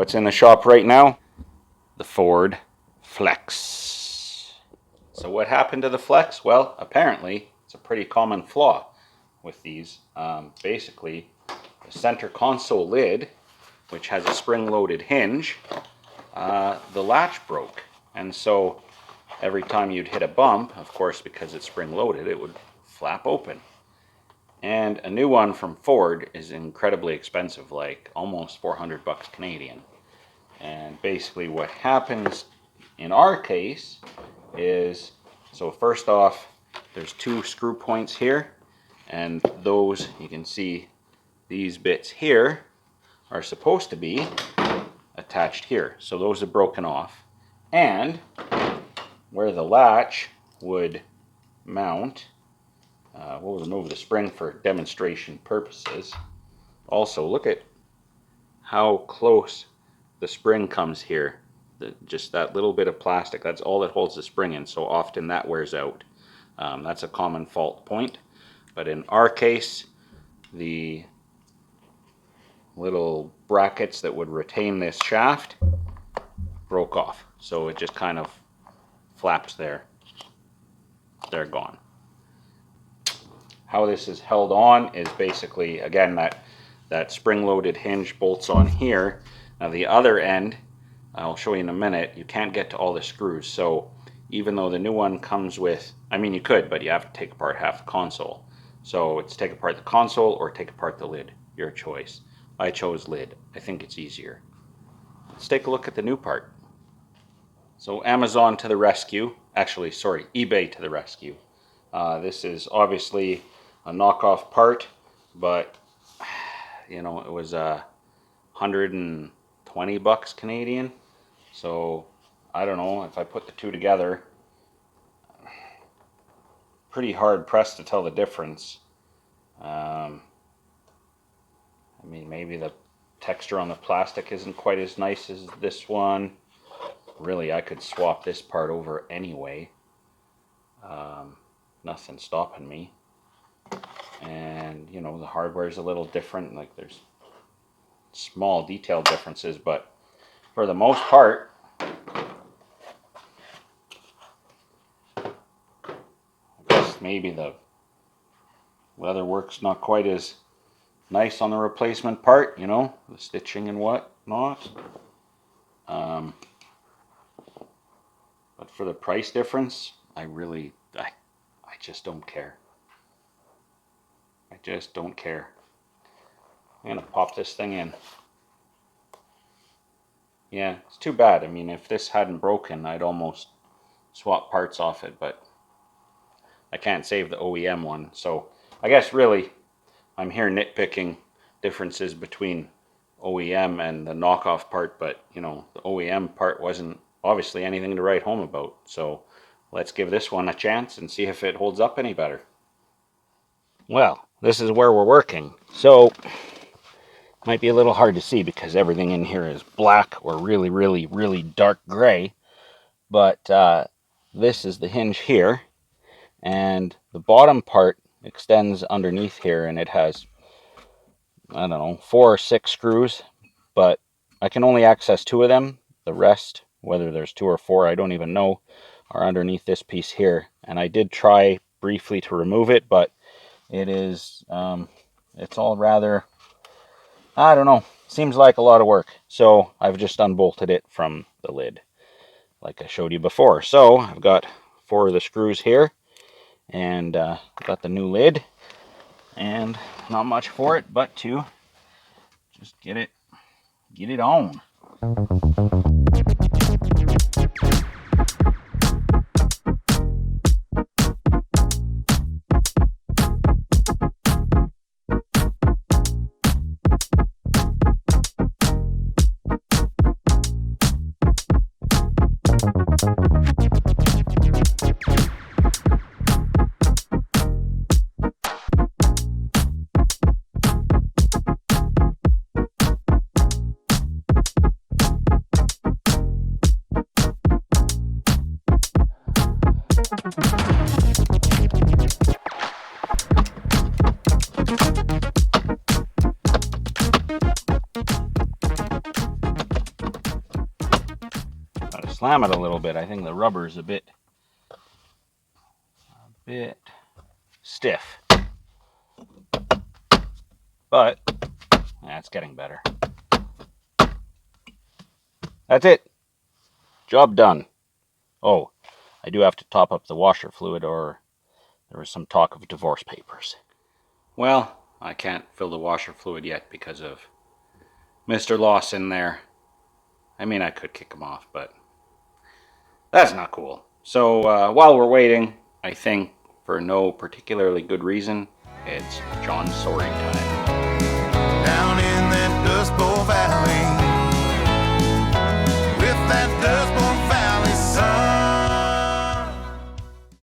what's in the shop right now? The Ford Flexxx. So what happened to the Flex? Well, apparently it's a pretty common flaw with these. Basically, the center console lid, which has a spring-loaded hinge, the latch broke. And so every time you'd hit a bump, of course, because it's spring-loaded, it would flap open. And a new one from Ford is incredibly expensive, like almost 400 bucks Canadian. And basically what happens in our case is, so first off, there's two screw points here, and those, you can see these bits here are supposed to be attached here. So those are broken off. And where the latch would mount, we'll remove the spring for demonstration purposes. Also, look at how close the spring comes here. Just that little bit of plastic, that's all that holds the spring in, so often that wears out. That's a common fault point. But in our case, the little brackets that would retain this shaft broke off. So it just kind of flaps there. They're gone. How this is held on is basically, again, that spring-loaded hinge bolts on here. Now the other end, I'll show you in a minute, you can't get to all the screws. So even though the new one comes with, I mean you could, but you have to take apart half the console. So it's take apart the console or take apart the lid, your choice. I chose lid, I think it's easier. Let's take a look at the new part. So Amazon to the rescue, actually sorry, eBay to the rescue. This is obviously a knockoff part, but you know, it was 120 bucks Canadian. So I don't know, if I put the two together, pretty hard pressed to tell the difference. I mean, maybe the texture on the plastic isn't quite as nice as this one. Really, I could swap this part over anyway. Nothing stopping me. And you know, the hardware is a little different, like there's small detail differences, but for the most part, I guess maybe the leather work's not quite as nice on the replacement part, you know, the stitching and whatnot. But for the price difference, I just don't care. I just don't care. I'm gonna pop this thing in. Yeah, it's too bad. I mean, if this hadn't broken, I'd almost swap parts off it, but I can't save the OEM one. So I guess really, I'm here nitpicking differences between OEM and the knockoff part, but you know, the OEM part wasn't obviously anything to write home about. So let's give this one a chance and see if it holds up any better. Well, this is where we're working. So might be a little hard to see because everything in here is black or really dark gray. But this is the hinge here, and the bottom part extends underneath here, and it has, I don't know, 4 or 6 screws, but I can only access 2 of them. The rest, whether there's 2 or 4, I don't even know, are underneath this piece here. And I did try briefly to remove it, but it is, it's all rather, I don't know, seems like a lot of work. So I've just unbolted it from the lid, like I showed you before. So I've got 4 of the screws here, and got the new lid, and not much for it but to just get it on. slam it a little bit. I think the rubber is a bit stiff. But it's getting better. That's it. Job done. Oh, I do have to top up the washer fluid, or there was some talk of divorce papers. Well, I can't fill the washer fluid yet because of Mr. Lawson there. I mean, I could kick him off, but that's not cool. So while we're waiting, I think for no particularly good reason, it's John's sorting time.